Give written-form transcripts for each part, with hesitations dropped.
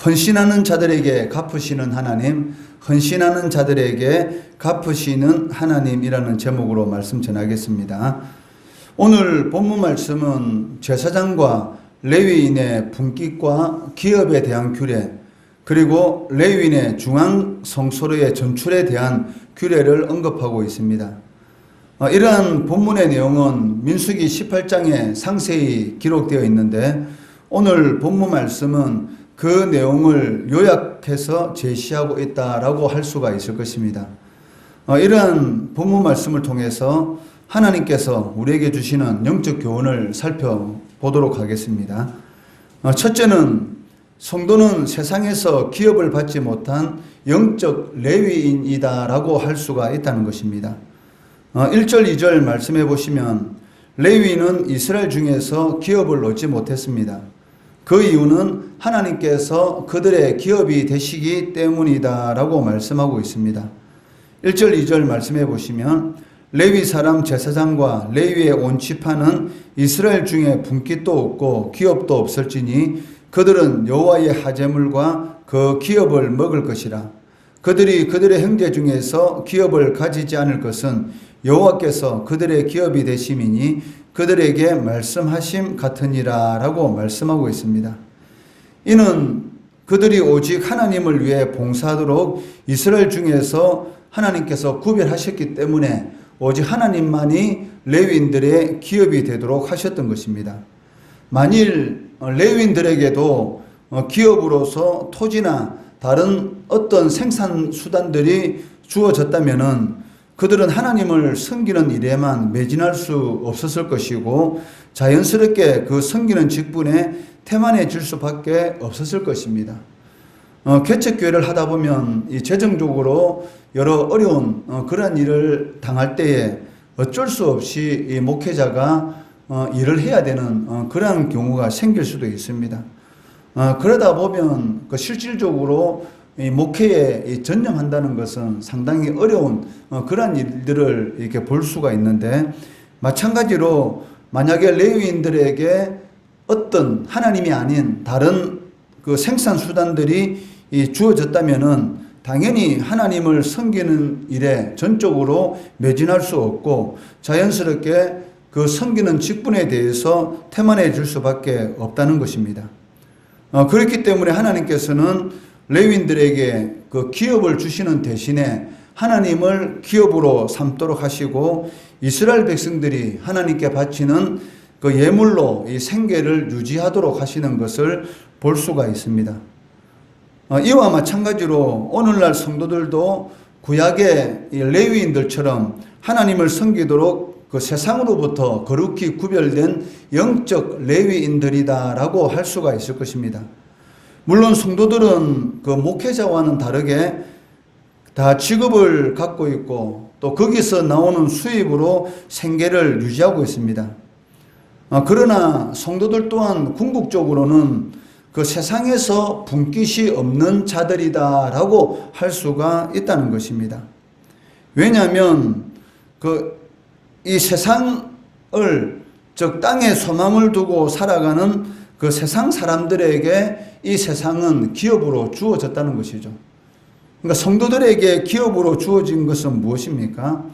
헌신하는 자들에게 갚으시는 하나님, 헌신하는 자들에게 갚으시는 하나님이라는 제목으로 말씀 전하겠습니다. 오늘 본문 말씀은 제사장과 레위인의 분깃과 기업에 대한 규례, 그리고 레위인의 중앙 성소로의 전출에 대한 규례를 언급하고 있습니다. 이러한 본문의 내용은 민수기 18장에 상세히 기록되어 있는데, 오늘 본문 말씀은 그 내용을 요약해서 제시하고 있다라고 할 수가 있을 것입니다. 이러한 본문 말씀을 통해서 하나님께서 우리에게 주시는 영적 교훈을 살펴보도록 하겠습니다. 첫째는 성도는 세상에서 기업을 받지 못한 영적 레위인이다라고 할 수가 있다는 것입니다. 1절, 2절 말씀해 보시면 레위인은 이스라엘 중에서 기업을 얻지 못했습니다. 그 이유는 하나님께서 그들의 기업이 되시기 때문이다라고 말씀하고 있습니다. 1절, 2절 말씀해 보시면 레위 사람 제사장과 레위의 온 지파는 이스라엘 중에 분깃도 없고 기업도 없을지니 그들은 여호와의 하제물과 그 기업을 먹을 것이라. 그들이 그들의 형제 중에서 기업을 가지지 않을 것은 여호와께서 그들의 기업이 되심이니 그들에게 말씀하심 같으니라 라고 말씀하고 있습니다. 이는 그들이 오직 하나님을 위해 봉사하도록 이스라엘 중에서 하나님께서 구별하셨기 때문에 오직 하나님만이 레위인들의 기업이 되도록 하셨던 것입니다. 만일 레위인들에게도 기업으로서 토지나 다른 어떤 생산 수단들이 주어졌다면은 그들은 하나님을 섬기는 일에만 매진할 수 없었을 것이고 자연스럽게 그 섬기는 직분에 태만해질 수밖에 없었을 것입니다. 개척교회를 하다 보면 이 재정적으로 여러 어려운 그런 일을 당할 때에 어쩔 수 없이 이 목회자가 일을 해야 되는 그런 경우가 생길 수도 있습니다. 그러다 보면 그 실질적으로 이 목회에 전념한다는 것은 상당히 어려운 그런 일들을 이렇게 볼 수가 있는데, 마찬가지로 만약에 레위인들에게 어떤 하나님이 아닌 다른 그 생산 수단들이 주어졌다면은 당연히 하나님을 섬기는 일에 전적으로 매진할 수 없고 자연스럽게 그 섬기는 직분에 대해서 태만해질 수밖에 없다는 것입니다. 그렇기 때문에 하나님께서는 레위인들에게 그 기업을 주시는 대신에 하나님을 기업으로 삼도록 하시고 이스라엘 백성들이 하나님께 바치는 그 예물로 이 생계를 유지하도록 하시는 것을 볼 수가 있습니다. 이와 마찬가지로 오늘날 성도들도 구약의 레위인들처럼 하나님을 섬기도록 그 세상으로부터 거룩히 구별된 영적 레위인들이다라고 할 수가 있을 것입니다. 물론 성도들은 그 목회자와는 다르게 다 직업을 갖고 있고 또 거기서 나오는 수입으로 생계를 유지하고 있습니다. 그러나 성도들 또한 궁극적으로는 그 세상에서 분깃이 없는 자들이다라고 할 수가 있다는 것입니다. 왜냐하면 이 세상을, 즉 땅에 소망을 두고 살아가는 그 세상 사람들에게 이 세상은 기업으로 주어졌다는 것이죠. 그러니까 성도들에게 기업으로 주어진 것은 무엇입니까?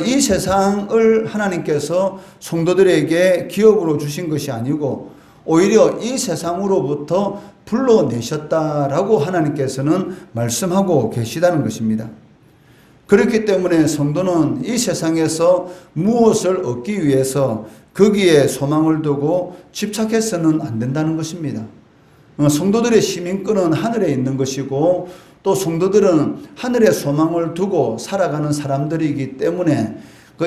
이 세상을 하나님께서 성도들에게 기업으로 주신 것이 아니고 오히려 이 세상으로부터 불러내셨다라고 하나님께서는 말씀하고 계시다는 것입니다. 그렇기 때문에 성도는 이 세상에서 무엇을 얻기 위해서 거기에 소망을 두고 집착해서는 안 된다는 것입니다. 성도들의 시민권은 하늘에 있는 것이고 또 성도들은 하늘에 소망을 두고 살아가는 사람들이기 때문에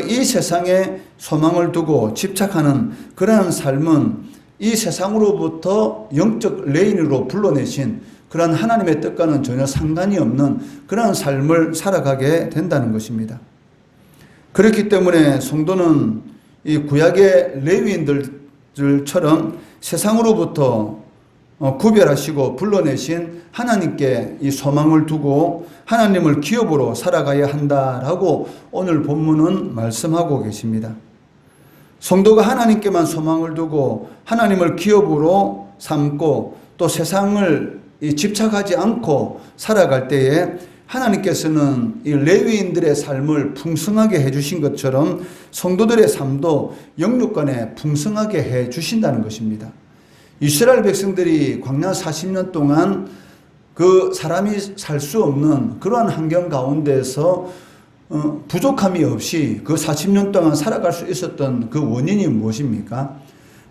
이 세상에 소망을 두고 집착하는 그러한 삶은 이 세상으로부터 영적 레인으로 불러내신 그런 하나님의 뜻과는 전혀 상관이 없는 그런 삶을 살아가게 된다는 것입니다. 그렇기 때문에 성도는 이 구약의 레위인들처럼 세상으로부터 구별하시고 불러내신 하나님께 이 소망을 두고 하나님을 기업으로 살아가야 한다라고 오늘 본문은 말씀하고 계십니다. 성도가 하나님께만 소망을 두고 하나님을 기업으로 삼고 또 세상을 집착하지 않고 살아갈 때에 하나님께서는 이 레위인들의 삶을 풍성하게 해주신 것처럼 성도들의 삶도 영육간에 풍성하게 해주신다는 것입니다. 이스라엘 백성들이 광야 40년 동안 그 사람이 살 수 없는 그러한 환경 가운데서 부족함이 없이 그 40년 동안 살아갈 수 있었던 그 원인이 무엇입니까?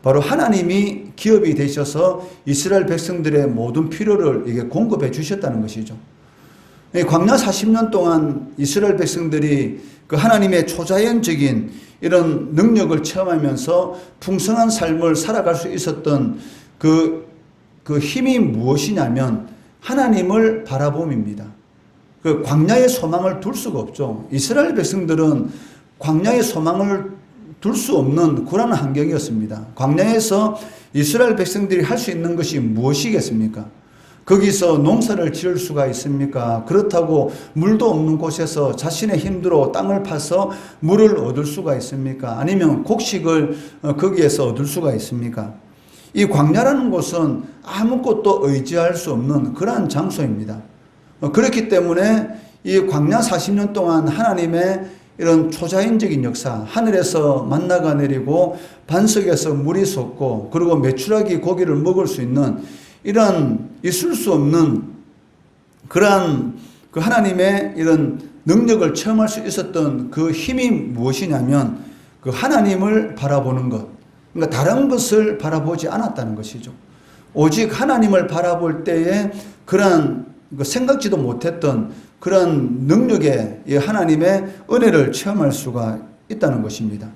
바로 하나님이 기업이 되셔서 이스라엘 백성들의 모든 필요를 이게 공급해 주셨다는 것이죠. 광야 40년 동안 이스라엘 백성들이 그 하나님의 초자연적인 이런 능력을 체험하면서 풍성한 삶을 살아갈 수 있었던 그 힘이 무엇이냐면 하나님을 바라봄입니다. 그 광야의 소망을 둘 수가 없죠. 이스라엘 백성들은 광야의 소망을 둘 수 없는 그런 환경이었습니다. 광야에서 이스라엘 백성들이 할 수 있는 것이 무엇이겠습니까? 거기서 농사를 지을 수가 있습니까? 그렇다고 물도 없는 곳에서 자신의 힘으로 땅을 파서 물을 얻을 수가 있습니까? 아니면 곡식을 거기에서 얻을 수가 있습니까? 이 광야라는 곳은 아무것도 의지할 수 없는 그러한 장소입니다. 그렇기 때문에 이 광야 40년 동안 하나님의 이런 초자연적인 역사, 하늘에서 만나가 내리고 반석에서 물이 솟고 그리고 메추라기 고기를 먹을 수 있는 이런 있을 수 없는 그러한 그 하나님의 이런 능력을 체험할 수 있었던 그 힘이 무엇이냐면 그 하나님을 바라보는 것. 그러니까 다른 것을 바라보지 않았다는 것이죠. 오직 하나님을 바라볼 때에 그러한 생각지도 못했던 그런 능력의 하나님의 은혜를 체험할 수가 있다는 것입니다.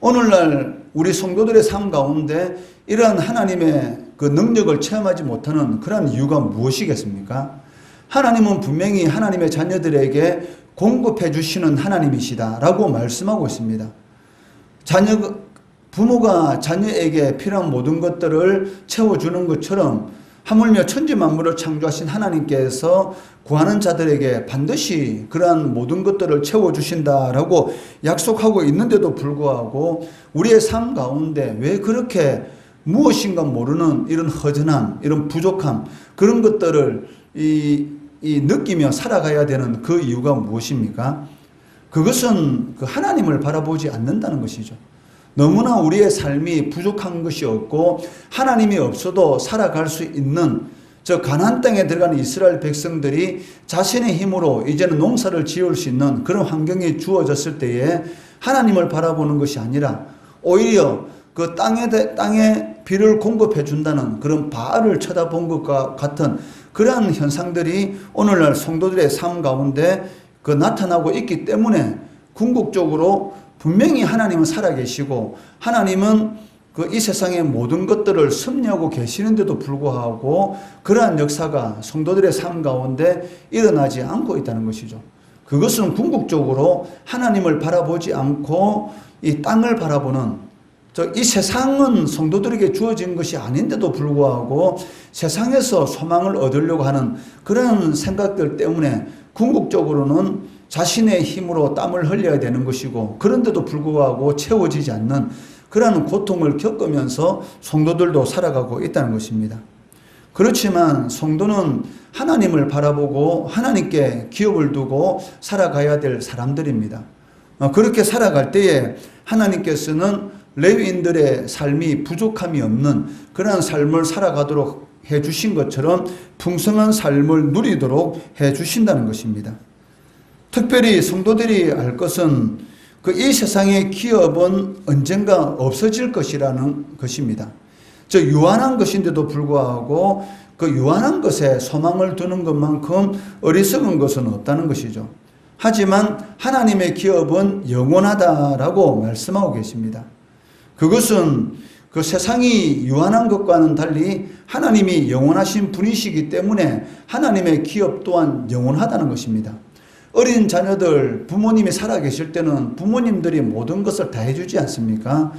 오늘날 우리 성도들의 삶 가운데 이러한 하나님의 그 능력을 체험하지 못하는 그런 이유가 무엇이겠습니까? 하나님은 분명히 하나님의 자녀들에게 공급해 주시는 하나님이시다라고 말씀하고 있습니다. 부모가 자녀에게 필요한 모든 것들을 채워주는 것처럼 하물며 천지 만물을 창조하신 하나님께서 구하는 자들에게 반드시 그러한 모든 것들을 채워주신다라고 약속하고 있는데도 불구하고 우리의 삶 가운데 왜 그렇게 무엇인가 모르는 이런 허전함, 이런 부족함, 그런 것들을 느끼며 살아가야 되는 그 이유가 무엇입니까? 그것은 그 하나님을 바라보지 않는다는 것이죠. 너무나 우리의 삶이 부족한 것이 없고 하나님이 없어도 살아갈 수 있는 저 가나안 땅에 들어가는 이스라엘 백성들이 자신의 힘으로 이제는 농사를 지을 수 있는 그런 환경이 주어졌을 때에 하나님을 바라보는 것이 아니라 오히려 그 땅에 비를 공급해 준다는 그런 바알을 쳐다본 것과 같은 그러한 현상들이 오늘날 성도들의 삶 가운데 그 나타나고 있기 때문에 궁극적으로 분명히 하나님은 살아계시고 하나님은 그 이 세상의 모든 것들을 섭리하고 계시는데도 불구하고 그러한 역사가 성도들의 삶 가운데 일어나지 않고 있다는 것이죠. 그것은 궁극적으로 하나님을 바라보지 않고 이 땅을 바라보는 이 세상은 성도들에게 주어진 것이 아닌데도 불구하고 세상에서 소망을 얻으려고 하는 그런 생각들 때문에 궁극적으로는 자신의 힘으로 땀을 흘려야 되는 것이고 그런데도 불구하고 채워지지 않는 그러한 고통을 겪으면서 성도들도 살아가고 있다는 것입니다. 그렇지만 성도는 하나님을 바라보고 하나님께 기업을 두고 살아가야 될 사람들입니다. 그렇게 살아갈 때에 하나님께서는 레위인들의 삶이 부족함이 없는 그러한 삶을 살아가도록 해주신 것처럼 풍성한 삶을 누리도록 해주신다는 것입니다. 특별히 성도들이 알 것은 이 세상의 기업은 언젠가 없어질 것이라는 것입니다. 유한한 것인데도 불구하고 그 유한한 것에 소망을 두는 것만큼 어리석은 것은 없다는 것이죠. 하지만 하나님의 기업은 영원하다라고 말씀하고 계십니다. 그것은 그 세상이 유한한 것과는 달리 하나님이 영원하신 분이시기 때문에 하나님의 기업 또한 영원하다는 것입니다. 어린 자녀들, 부모님이 살아계실 때는 부모님들이 모든 것을 다 해주지 않습니까?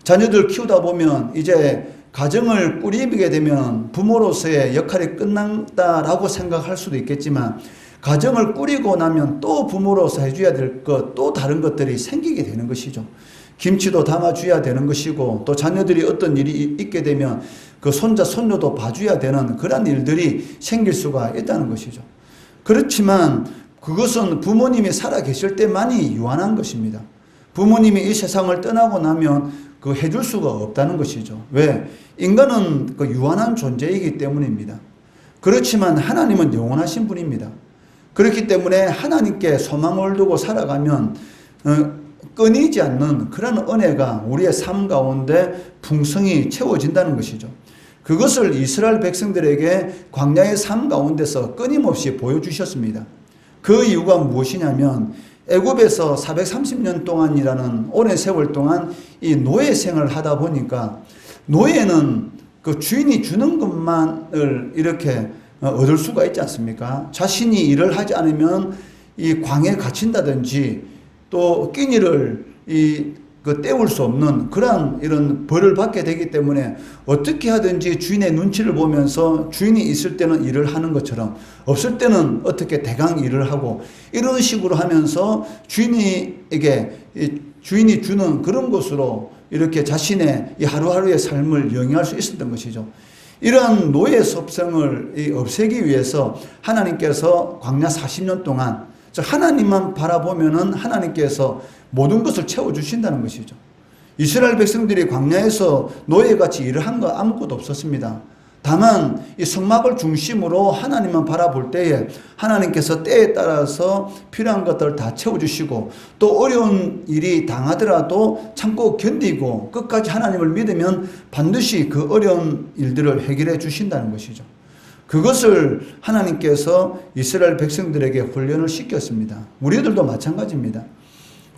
자녀들 키우다 보면 이제 가정을 꾸리게 되면 부모로서의 역할이 끝난다라고 생각할 수도 있겠지만 가정을 꾸리고 나면 또 부모로서 해줘야 될 것, 또 다른 것들이 생기게 되는 것이죠. 김치도 담아줘야 되는 것이고 또 자녀들이 어떤 일이 있게 되면 그 손자, 손녀도 봐줘야 되는 그런 일들이 생길 수가 있다는 것이죠. 그렇지만 그것은 부모님이 살아계실 때만이 유한한 것입니다. 부모님이 이 세상을 떠나고 나면 그 해줄 수가 없다는 것이죠. 왜? 인간은 그 유한한 존재이기 때문입니다. 그렇지만 하나님은 영원하신 분입니다. 그렇기 때문에 하나님께 소망을 두고 살아가면 끊이지 않는 그런 은혜가 우리의 삶 가운데 풍성히 채워진다는 것이죠. 그것을 이스라엘 백성들에게 광야의 삶 가운데서 끊임없이 보여주셨습니다. 그 이유가 무엇이냐면 애굽에서 430년 동안이라는 오랜 세월 동안 이 노예 생활을 하다 보니까 노예는 그 주인이 주는 것만을 이렇게 얻을 수가 있지 않습니까? 자신이 일을 하지 않으면 이 광에 갇힌다든지 또 끼니를 때울 수 없는 그런 이런 벌을 받게 되기 때문에 어떻게 하든지 주인의 눈치를 보면서 주인이 있을 때는 일을 하는 것처럼 없을 때는 어떻게 대강 일을 하고 이런 식으로 하면서 주인이 주는 그런 것으로 이렇게 자신의 이 하루하루의 삶을 영위할 수 있었던 것이죠. 이러한 노예 섭성을 없애기 위해서 하나님께서 광야 40년 동안 하나님만 바라보면은 하나님께서 모든 것을 채워주신다는 것이죠. 이스라엘 백성들이 광야에서 노예같이 일을 한 거 아무것도 없었습니다. 다만 이 성막을 중심으로 하나님만 바라볼 때에 하나님께서 때에 따라서 필요한 것들을 다 채워주시고 또 어려운 일이 당하더라도 참고 견디고 끝까지 하나님을 믿으면 반드시 그 어려운 일들을 해결해 주신다는 것이죠. 그것을 하나님께서 이스라엘 백성들에게 훈련을 시켰습니다. 우리들도 마찬가지입니다.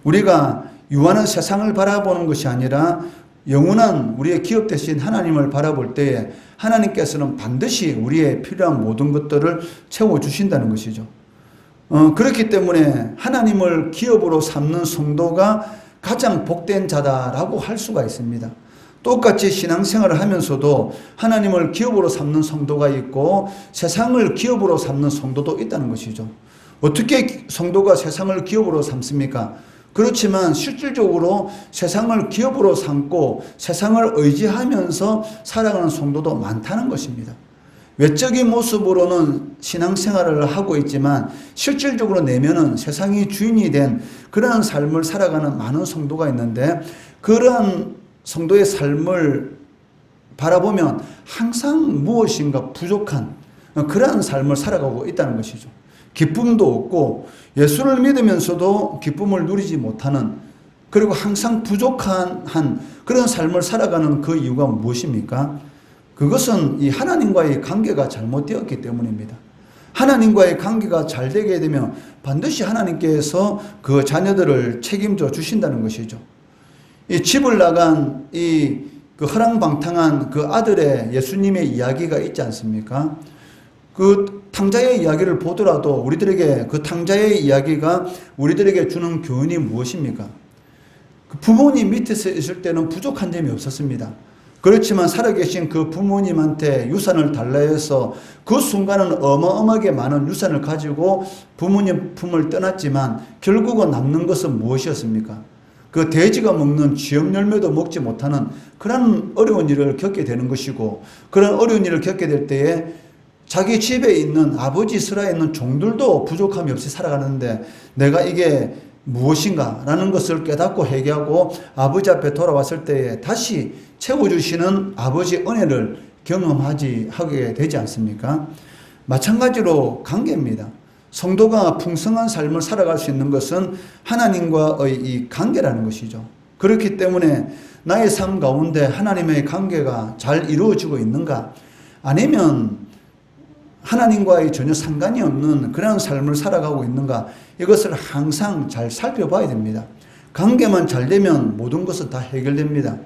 우리가 유한한 세상을 바라보는 것이 아니라 영원한 우리의 기업 되신 하나님을 바라볼 때에 하나님께서는 반드시 우리의 필요한 모든 것들을 채워주신다는 것이죠. 그렇기 때문에 하나님을 기업으로 삼는 성도가 가장 복된 자다라고 할 수가 있습니다. 똑같이 신앙생활을 하면서도 하나님을 기업으로 삼는 성도가 있고 세상을 기업으로 삼는 성도도 있다는 것이죠. 어떻게 성도가 세상을 기업으로 삼습니까? 그렇지만 실질적으로 세상을 기업으로 삼고 세상을 의지하면서 살아가는 성도도 많다는 것입니다. 외적인 모습으로는 신앙생활을 하고 있지만 실질적으로 내면은 세상이 주인이 된 그러한 삶을 살아가는 많은 성도가 있는데 그러한 성도의 삶을 바라보면 항상 무엇인가 부족한 그러한 삶을 살아가고 있다는 것이죠. 기쁨도 없고 예수를 믿으면서도 기쁨을 누리지 못하는 그리고 항상 부족한 그런 삶을 살아가는 그 이유가 무엇입니까? 그것은 이 하나님과의 관계가 잘못되었기 때문입니다. 하나님과의 관계가 잘 되게 되면 반드시 하나님께서 그 자녀들을 책임져 주신다는 것이죠. 이 집을 나간 그 허랑방탕한 그 아들의 예수님의 이야기가 있지 않습니까? 그 탕자의 이야기를 보더라도 우리들에게 그 탕자의 이야기가 우리들에게 주는 교훈이 무엇입니까? 그 부모님 밑에서 있을 때는 부족한 점이 없었습니다. 그렇지만 살아계신 그 부모님한테 유산을 달라 해서 그 순간은 어마어마하게 많은 유산을 가지고 부모님 품을 떠났지만 결국은 남는 것은 무엇이었습니까? 그 돼지가 먹는 쥐염 열매도 먹지 못하는 그런 어려운 일을 겪게 되는 것이고 그런 어려운 일을 겪게 될 때에 자기 집에 있는 아버지 슬하에 있는 종들도 부족함이 없이 살아가는데 내가 이게 무엇인가 라는 것을 깨닫고 회개하고 아버지 앞에 돌아왔을 때에 다시 채워주시는 아버지의 은혜를 하게 되지 않습니까? 마찬가지로 관계입니다. 성도가 풍성한 삶을 살아갈 수 있는 것은 하나님과의 이 관계라는 것이죠. 그렇기 때문에 나의 삶 가운데 하나님의 관계가 잘 이루어지고 있는가? 아니면 하나님과의 전혀 상관이 없는 그런 삶을 살아가고 있는가? 이것을 항상 잘 살펴봐야 됩니다. 관계만 잘 되면 모든 것은 다 해결됩니다.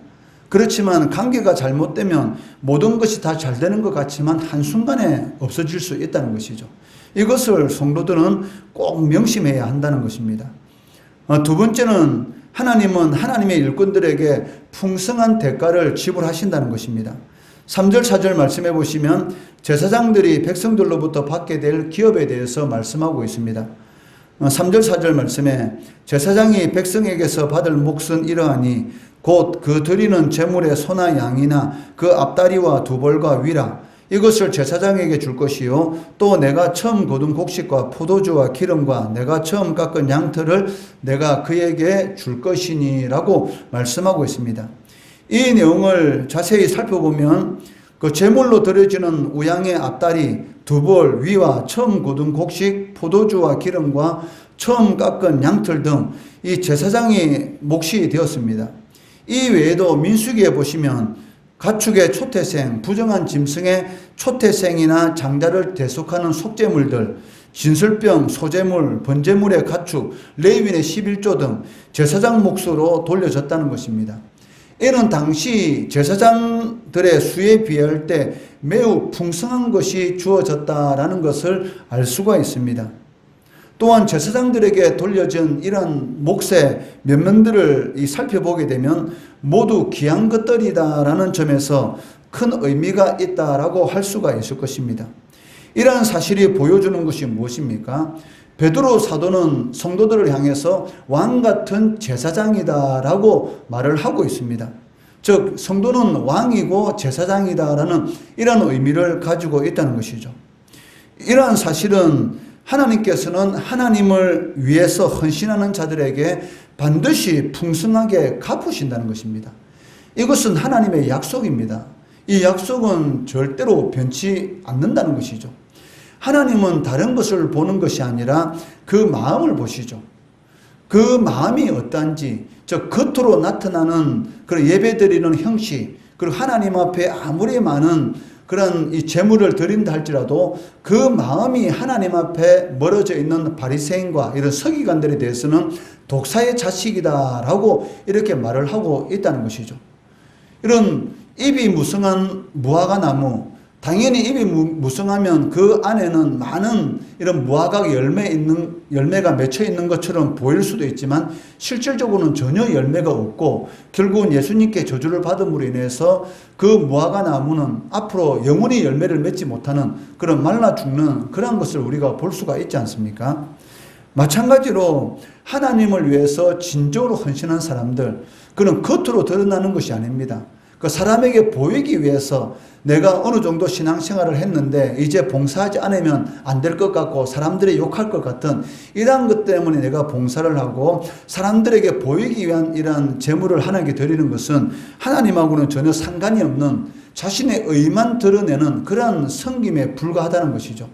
그렇지만 관계가 잘못되면 모든 것이 다 잘 되는 것 같지만 한순간에 없어질 수 있다는 것이죠. 이것을 성도들은 꼭 명심해야 한다는 것입니다. 두 번째는 하나님은 하나님의 일꾼들에게 풍성한 대가를 지불하신다는 것입니다. 3절 4절 말씀해 보시면 제사장들이 백성들로부터 받게 될 기업에 대해서 말씀하고 있습니다. 3절 4절 말씀에 제사장이 백성에게서 받을 몫은 이러하니 곧 그 드리는 제물의 소나 양이나 그 앞다리와 두 벌과 위라 이것을 제사장에게 줄 것이요 또 내가 처음 거둔 곡식과 포도주와 기름과 내가 처음 깎은 양털을 내가 그에게 줄 것이니라고 말씀하고 있습니다. 이 내용을 자세히 살펴보면 그 제물로 드려지는 우양의 앞다리, 두 벌, 위와 처음 거둔 곡식, 포도주와 기름과 처음 깎은 양털 등 이 제사장이 몫이 되었습니다. 이 외에도 민수기에 보시면 가축의 초태생, 부정한 짐승의 초태생이나 장자를 대속하는 속죄물들, 진설병, 소재물, 번제물의 가축, 레위인의 11조 등 제사장 몫으로 돌려졌다는 것입니다. 이는 당시 제사장들의 수에 비할 때 매우 풍성한 것이 주어졌다라는 것을 알 수가 있습니다. 또한 제사장들에게 돌려진 이러한 몫의 면면들을 살펴보게 되면 모두 귀한 것들이다라는 점에서 큰 의미가 있다라고 할 수가 있을 것입니다. 이러한 사실이 보여주는 것이 무엇입니까? 베드로 사도는 성도들을 향해서 왕 같은 제사장이다라고 말을 하고 있습니다. 즉 성도는 왕이고 제사장이다라는 이런 의미를 가지고 있다는 것이죠. 이러한 사실은 하나님께서는 하나님을 위해서 헌신하는 자들에게 반드시 풍성하게 갚으신다는 것입니다. 이것은 하나님의 약속입니다. 이 약속은 절대로 변치 않는다는 것이죠. 하나님은 다른 것을 보는 것이 아니라 그 마음을 보시죠. 그 마음이 어떠한지, 저 겉으로 나타나는 그런 예배드리는 형식, 그리고 하나님 앞에 아무리 많은 그런 이 제물을 드린다 할지라도 그 마음이 하나님 앞에 멀어져 있는 바리새인과 이런 서기관들에 대해서는 독사의 자식이다라고 이렇게 말을 하고 있다는 것이죠. 이런 입이 무성한 무화과 나무, 당연히 입이 무성하면 그 안에는 많은 이런 무화과 열매가 맺혀 있는 것처럼 보일 수도 있지만 실질적으로는 전혀 열매가 없고 결국은 예수님께 저주를 받음으로 인해서 그 무화과 나무는 앞으로 영원히 열매를 맺지 못하는 그런 말라 죽는 그런 것을 우리가 볼 수가 있지 않습니까? 마찬가지로 하나님을 위해서 진정으로 헌신한 사람들, 그는 겉으로 드러나는 것이 아닙니다. 그 사람에게 보이기 위해서 내가 어느 정도 신앙생활을 했는데 이제 봉사하지 않으면 안 될 것 같고 사람들이 욕할 것 같은 이러한 것 때문에 내가 봉사를 하고 사람들에게 보이기 위한 이러한 제물을 하나님께 드리는 것은 하나님하고는 전혀 상관이 없는 자신의 의만 드러내는 그러한 섬김에 불과하다는 것이죠.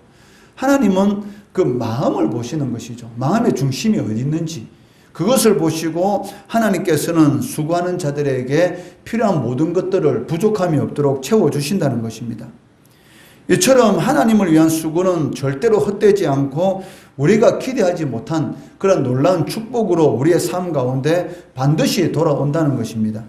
하나님은 그 마음을 보시는 것이죠. 마음의 중심이 어디 있는지 그것을 보시고 하나님께서는 수고하는 자들에게 필요한 모든 것들을 부족함이 없도록 채워주신다는 것입니다. 이처럼 하나님을 위한 수고는 절대로 헛되지 않고 우리가 기대하지 못한 그런 놀라운 축복으로 우리의 삶 가운데 반드시 돌아온다는 것입니다.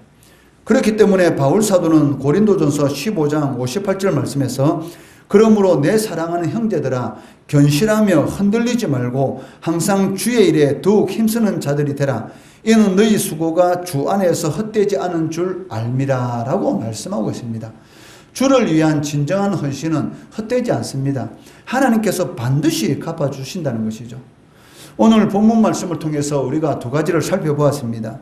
그렇기 때문에 바울 사도는 고린도전서 15장 58절 말씀에서 그러므로 내 사랑하는 형제들아 견실하며 흔들리지 말고 항상 주의 일에 더욱 힘쓰는 자들이 되라. 이는 너희 수고가 주 안에서 헛되지 않은 줄 알미라 라고 말씀하고 있습니다. 주를 위한 진정한 헌신은 헛되지 않습니다. 하나님께서 반드시 갚아주신다는 것이죠. 오늘 본문 말씀을 통해서 우리가 두 가지를 살펴보았습니다.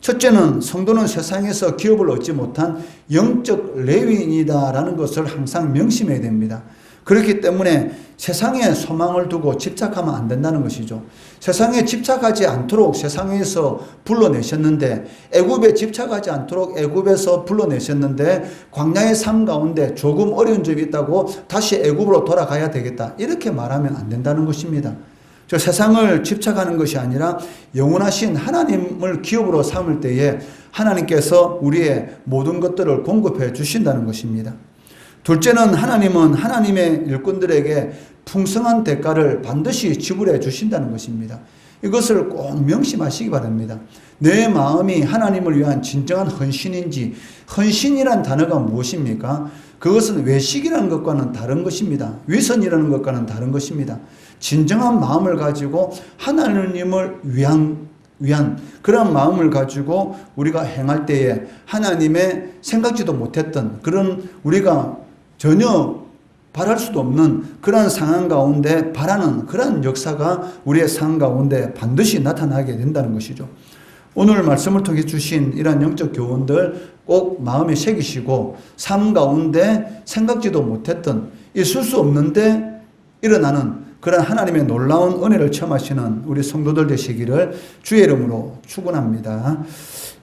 첫째는 성도는 세상에서 기업을 얻지 못한 영적 레위인이다라는 것을 항상 명심해야 됩니다. 그렇기 때문에 세상에 소망을 두고 집착하면 안 된다는 것이죠. 세상에 집착하지 않도록 세상에서 불러내셨는데 애굽에 집착하지 않도록 애굽에서 불러내셨는데 광야의 삶 가운데 조금 어려운 점이 있다고 다시 애굽으로 돌아가야 되겠다 이렇게 말하면 안 된다는 것입니다. 저 세상을 집착하는 것이 아니라 영원하신 하나님을 기업으로 삼을 때에 하나님께서 우리의 모든 것들을 공급해 주신다는 것입니다. 둘째는 하나님은 하나님의 일꾼들에게 풍성한 대가를 반드시 지불해 주신다는 것입니다. 이것을 꼭 명심하시기 바랍니다. 내 마음이 하나님을 위한 진정한 헌신인지, 헌신이란 단어가 무엇입니까? 그것은 외식이라는 것과는 다른 것입니다. 위선이라는 것과는 다른 것입니다. 진정한 마음을 가지고 하나님을 위한 그런 마음을 가지고 우리가 행할 때에 하나님의 생각지도 못했던 그런 우리가 전혀 바랄 수도 없는 그런 상황 가운데 바라는 그런 역사가 우리의 삶 가운데 반드시 나타나게 된다는 것이죠. 오늘 말씀을 통해 주신 이러한 영적 교훈들 꼭 마음에 새기시고 삶 가운데 생각지도 못했던 있을 수 없는데 일어나는 그런 하나님의 놀라운 은혜를 체험하시는 우리 성도들 되시기를 주의 이름으로 축원합니다.